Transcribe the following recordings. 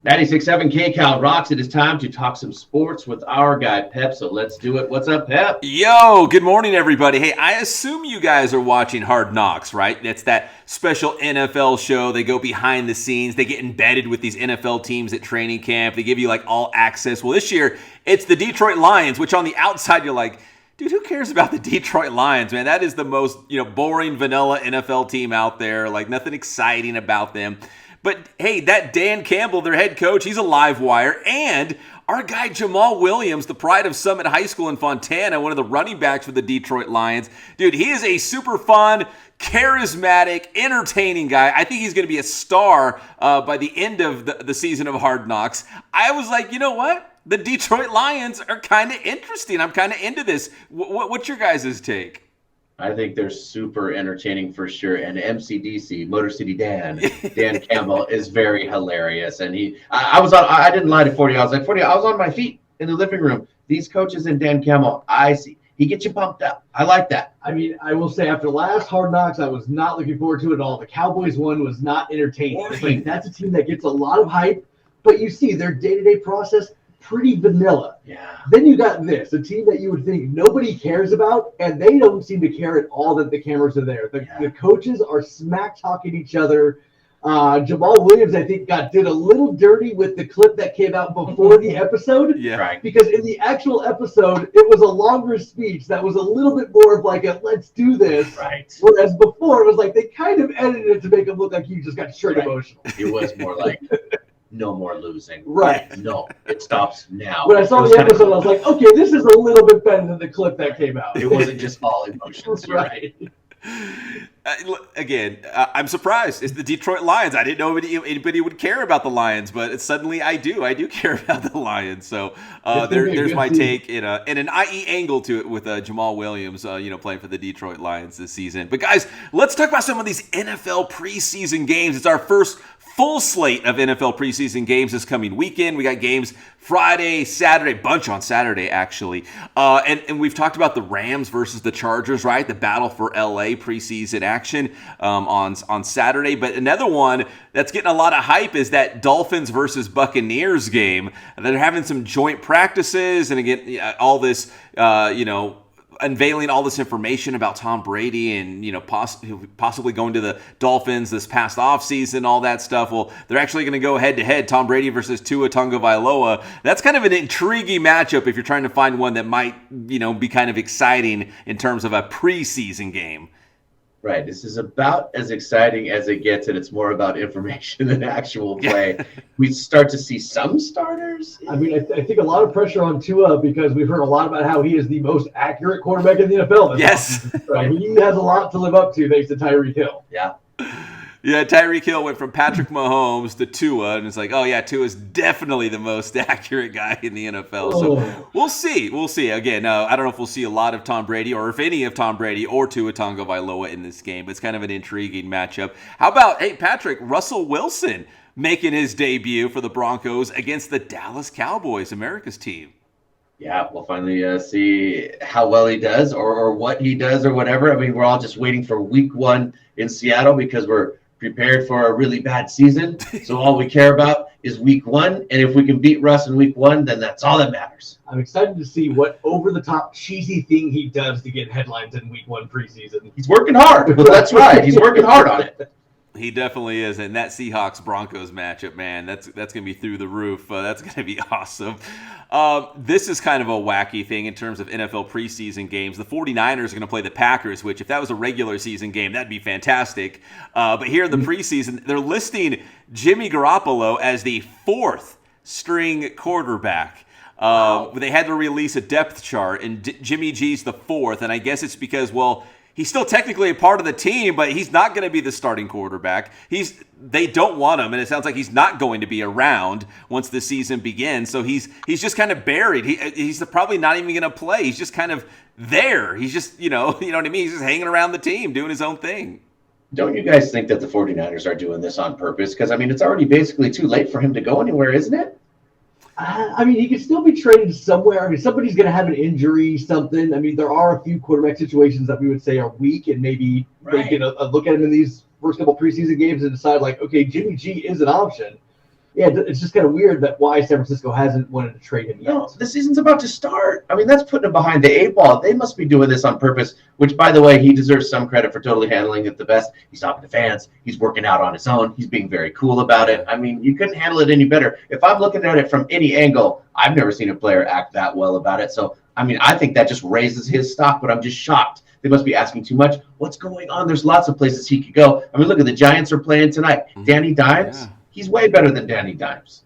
96.7 KCAL rocks. It is time to talk some sports with our guy, Pep. So let's do it. What's up, Pep? Yo, good morning, everybody. Hey, I assume you guys are watching Hard Knocks, right? It's that special NFL show. They go behind the scenes. They get embedded with these NFL teams at training camp. They give you like all access. Well, this year, it's the Detroit Lions, which on the outside, you're like, dude, who cares about the Detroit Lions, man? That is the most, boring vanilla NFL team out there. Like nothing exciting about them. But hey, that Dan Campbell, their head coach, he's a live wire. And our guy Jamal Williams, the pride of Summit High School in Fontana, one of the running backs for the Detroit Lions. Dude, he is a super fun, charismatic, entertaining guy. I think he's going to be a star by the end of the season of Hard Knocks. I was like, you know what? The Detroit Lions are kind of interesting. I'm kind of into this. What's your guys' take? I think they're super entertaining for sure. And MCDC, Motor City Dan Campbell is very hilarious. And I didn't lie to 40. I was like 40. I was on my feet in the living room. These coaches and Dan Campbell, I see. He gets you pumped up. I like that. I mean, I will say after last Hard Knocks, I was not looking forward to it at all. The Cowboys one was not entertaining. It's like, that's a team that gets a lot of hype, but you see their day-to-day process, pretty vanilla. Yeah. Then you got this, a team that you would think nobody cares about, and they don't seem to care at all that the cameras are there. The coaches are smack talking each other. Jamal Williams, I think, did a little dirty with the clip that came out before the episode. Yeah. Right. Because in the actual episode, it was a longer speech that was a little bit more of like a let's do this. Right. Whereas before, it was like they kind of edited it to make him look like he just got straight emotional. It was more like no more losing. Right. No, it stops now. When I saw the episode, I was like, okay, this is a little bit better than the clip that came out. It wasn't just all emotions. Right. Again, I'm surprised. It's the Detroit Lions. I didn't know anybody would care about the Lions, but suddenly I do. I do care about the Lions. So there's my take and an IE angle to it with Jamal Williams, playing for the Detroit Lions this season. But guys, let's talk about some of these NFL preseason games. It's our first full slate of NFL preseason games this coming weekend. We got games Friday, Saturday, bunch on Saturday, actually. And we've talked about the Rams versus the Chargers, right? The battle for LA preseason action on Saturday. But another one that's getting a lot of hype is that Dolphins versus Buccaneers game. They're having some joint practices. And again, all this, unveiling all this information about Tom Brady and possibly going to the Dolphins this past offseason, all that stuff. Well, they're actually going to go head-to-head, Tom Brady versus Tua Tagovailoa. That's kind of an intriguing matchup if you're trying to find one that might be kind of exciting in terms of a preseason game. Right. This is about as exciting as it gets, and it's more about information than actual play. We start to see some starters. I mean, I think a lot of pressure on Tua because we've heard a lot about how he is the most accurate quarterback in the NFL. Yes. Right. He has a lot to live up to thanks to Tyreek Hill. Yeah. Yeah, Tyreek Hill went from Patrick Mahomes to Tua, and it's like, oh yeah, Tua's definitely the most accurate guy in the NFL. So we'll see. Again, I don't know if we'll see a lot of Tom Brady or if any of Tom Brady or Tua Tagovailoa in this game. It's kind of an intriguing matchup. How about, hey, Patrick, Russell Wilson making his debut for the Broncos against the Dallas Cowboys, America's team. Yeah, we'll finally see how well he does or what he does or whatever. I mean, we're all just waiting for week 1 in Seattle because we're prepared for a really bad season. So all we care about is week 1. And if we can beat Russ in week 1, then that's all that matters. I'm excited to see what over-the-top cheesy thing he does to get headlines in week 1 preseason. He's working hard. Well, that's right. He's working hard on it. He definitely is, and that Seahawks-Broncos matchup, man, that's going to be through the roof. That's going to be awesome. This is kind of a wacky thing in terms of NFL preseason games. The 49ers are going to play the Packers, which if that was a regular season game, that'd be fantastic. But here in the preseason, they're listing Jimmy Garoppolo as the 4th string quarterback. They had to release a depth chart, and Jimmy G's the 4th, and I guess it's because, he's still technically a part of the team, but he's not going to be the starting quarterback. They don't want him, and it sounds like he's not going to be around once the season begins. So he's just kind of buried. He's probably not even going to play. He's just kind of there. He's just, you know what I mean? He's just hanging around the team, doing his own thing. Don't you guys think that the 49ers are doing this on purpose? Because, I mean, it's already basically too late for him to go anywhere, isn't it? I mean, he could still be traded somewhere. I mean, somebody's going to have an injury, something. I mean, there are a few quarterback situations that we would say are weak, and maybe they can look at him in these first couple preseason games and decide, like, okay, Jimmy G is an option. yeah, it's just kind of weird that why San Francisco hasn't wanted to trade him yet. No, the season's about to start. I mean, that's putting him behind the 8 ball. They must be doing this on purpose, which, by the way, he deserves some credit for totally handling it the best. He's talking to fans. He's working out on his own. He's being very cool about it. I mean, you couldn't handle it any better. If I'm looking at it from any angle, I've never seen a player act that well about it. So, I mean, I think that just raises his stock, but I'm just shocked. They must be asking too much. What's going on? There's lots of places he could go. I mean, look at the Giants are playing tonight. Danny Dimes, he's way better than Danny Dimes.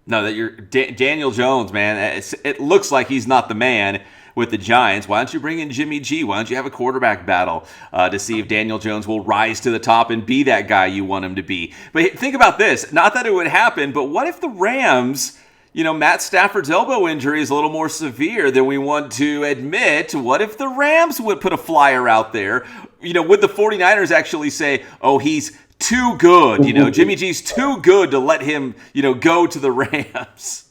No, that you're Daniel Jones, man. It looks like he's not the man with the Giants. Why don't you bring in Jimmy G? Why don't you have a quarterback battle to see if Daniel Jones will rise to the top and be that guy you want him to be? But think about this. Not that it would happen, but what if the Rams, Matt Stafford's elbow injury is a little more severe than we want to admit. What if the Rams would put a flyer out there? Would the 49ers actually say, oh, he's too good, Jimmy G's too good to let him, go to the Rams?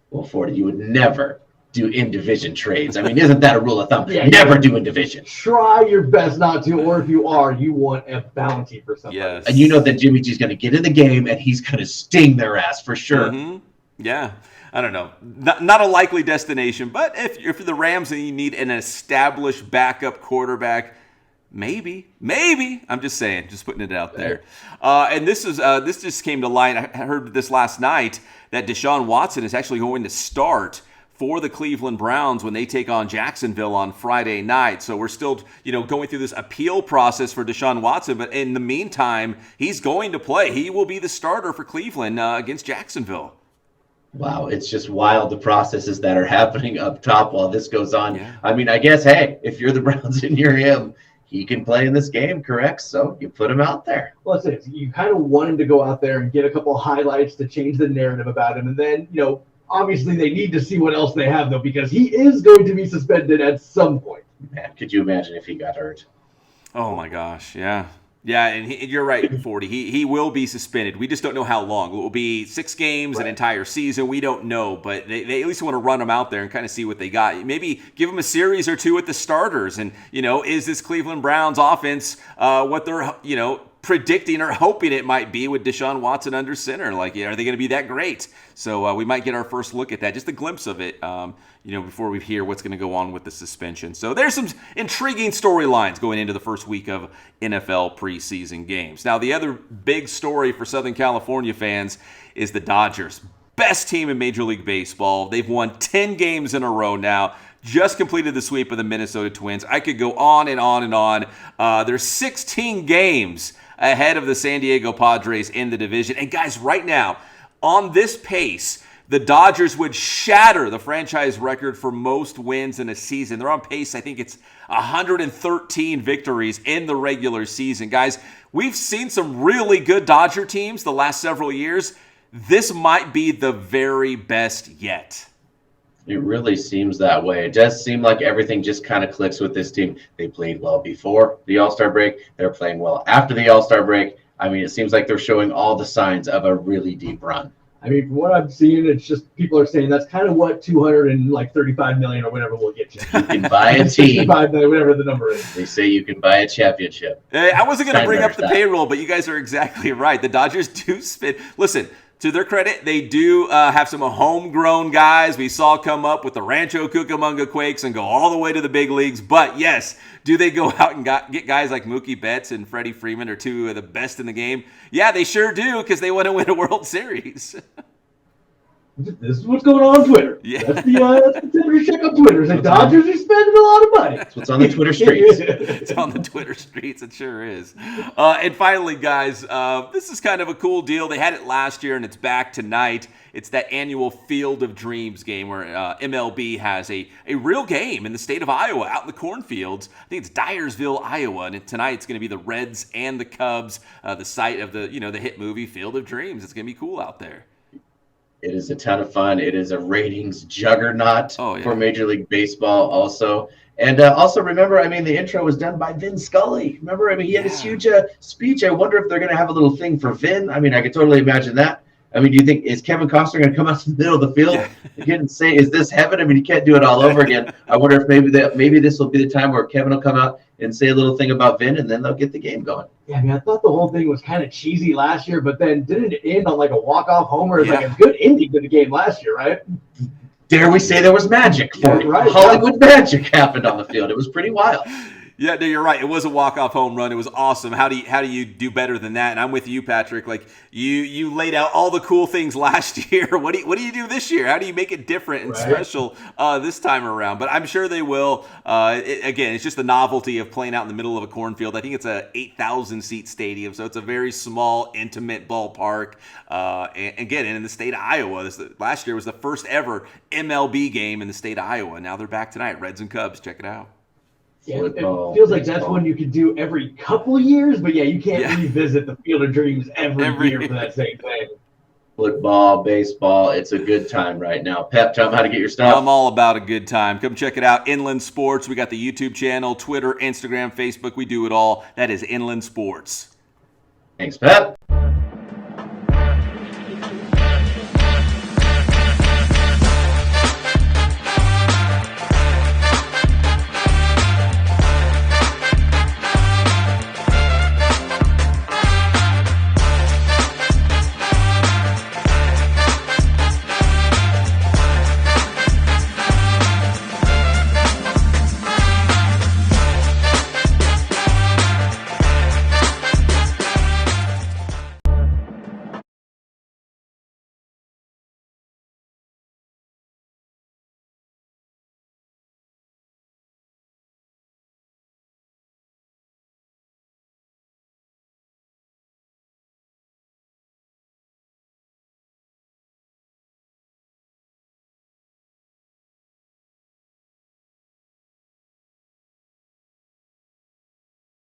Well, 40, you would never do in-division trades. I mean, isn't that a rule of thumb? Yeah, never do in-division. Try your best not to, or if you are, you want a bounty for somebody. Yes. And you know that Jimmy G's going to get in the game, and he's going to sting their ass for sure. Mm-hmm. Yeah. I don't know. Not a likely destination, but if you're the Rams and you need an established backup quarterback, maybe. I'm just saying, just putting it out there. And this just came to light. I heard this last night that Deshaun Watson is actually going to start for the Cleveland Browns when they take on Jacksonville on Friday night. So we're still, going through this appeal process for Deshaun Watson. But in the meantime, he's going to play. He will be the starter for Cleveland against Jacksonville. Wow, it's just wild, the processes that are happening up top while this goes on. Yeah. I mean, I guess, hey, if you're the Browns and you're him, he can play in this game, correct? So you put him out there. Well, that's it. You kind of want him to go out there and get a couple of highlights to change the narrative about him. And then, obviously they need to see what else they have, though, because he is going to be suspended at some point. Man, could you imagine if he got hurt? Oh, my gosh, yeah. Yeah, and you're right, 40. He will be suspended. We just don't know how long. It will be 6 games, an entire season. We don't know, but they at least want to run him out there and kind of see what they got. Maybe give him a series or two with the starters. And, is this Cleveland Browns offense what they're, predicting or hoping it might be with Deshaun Watson under center? Like, are they going to be that great? So we might get our first look at that, just a glimpse of it, before we hear what's going to go on with the suspension. So there's some intriguing storylines going into the first week of NFL preseason games. Now, the other big story for Southern California fans is the Dodgers. Best team in Major League Baseball. They've won 10 games in a row now. Just completed the sweep of the Minnesota Twins. I could go on and on and on. There's 16 games ahead of the San Diego Padres in the division. And guys, right now, on this pace, the Dodgers would shatter the franchise record for most wins in a season. They're on pace, I think it's 113 victories in the regular season. Guys, we've seen some really good Dodger teams the last several years. This might be the very best yet. It really seems that way. It does seem like everything just kind of clicks with this team. They played well before the All-Star break. They're playing well after the All-Star break. I mean, it seems like they're showing all the signs of a really deep run. I mean, from what I've seen, it's just people are saying that's kind of what $235 million or whatever will get you. You can buy a team. $65 million, whatever the number is. They say you can buy a championship. Hey, I wasn't going to bring up the payroll, but you guys are exactly right. The Dodgers do spend. Listen, to their credit, they do have some homegrown guys we saw come up with the Rancho Cucamonga Quakes and go all the way to the big leagues. But yes, do they go out and get guys like Mookie Betts and Freddie Freeman are two of the best in the game? Yeah, they sure do, because they want to win a World Series. This is what's going on Twitter. Yeah. That's the temperature check on Twitter. The Dodgers are spending a lot of money. That's what's on the Twitter streets. It's on the Twitter streets. It sure is. And finally, guys, this is kind of a cool deal. They had it last year, and it's back tonight. It's that annual Field of Dreams game where MLB has a real game in the state of Iowa, out in the cornfields. I think it's Dyersville, Iowa, and tonight it's going to be the Reds and the Cubs, the site of the hit movie Field of Dreams. It's going to be cool out there. It is a ton of fun. It is a ratings juggernaut for Major League Baseball also. And also remember, I mean, the intro was done by Vin Scully. Remember, I mean, he had this huge speech. I wonder if they're going to have a little thing for Vin. I mean, I could totally imagine that. I mean, do you think is Kevin Costner going to come out to the middle of the field Yeah. again and say, "Is this heaven?" I mean, you can't do it all over again. I wonder if maybe this will be the time where Kevin will come out and say a little thing about Vin, and then they'll get the game going. Yeah, I mean, I thought the whole thing was kind of cheesy last year, but then didn't it end on like a walk-off homer? It's like a good ending to the game last year, right? Dare we say there was magic for it? Right, Hollywood magic happened on the field. It was pretty wild. Yeah, no, you're right. It was a walk-off home run. It was awesome. How do you do better than that? And I'm with you, Patrick. Like you laid out all the cool things last year. What do you do this year? How do you make it different and special this time around? But I'm sure they will. Again, it's just the novelty of playing out in the middle of a cornfield. I think it's a 8,000 seat stadium, so it's a very small, intimate ballpark. And again, in the state of Iowa, last year was the first ever MLB game in the state of Iowa. Now they're back tonight. Reds and Cubs. Check it out. Yeah, it feels like that's one you could do every couple of years, but you can't revisit the Field of Dreams every year for that same thing. Football, baseball, it's a good time right now. Pep, tell them how to get your stuff. I'm all about a good time. Come check it out. Inland Sports. We got the YouTube channel, Twitter, Instagram, Facebook. We do it all. That is Inland Sports. Thanks, Pep.